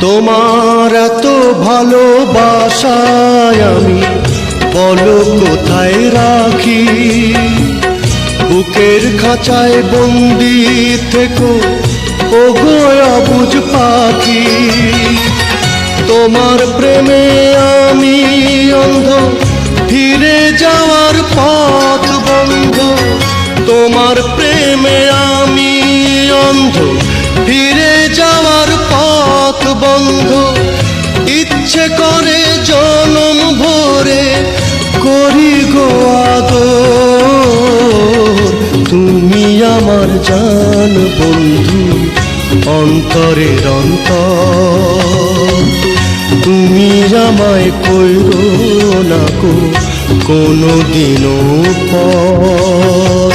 তোমার এত ভালোবাসায় আমি বলো কোথায় রাখি, বুকের খাঁচায় বন্দি থেকো ওগো অবুঝ পাখি। তোমার প্রেমে আমি অন্ধ, ফিরে যাওয়ার পথ বন্ধ। তোমার প্রেমে আমি অন্ধ, ফিরে যাওয়ার পথ বন্ধ। ইচ্ছে করে জনম ভরে করি গো আদর। তুমি আমার জান বন্ধু, অন্তরের অন্তর। তুমি আমায় কইরো না গো কোনোদিনও পর।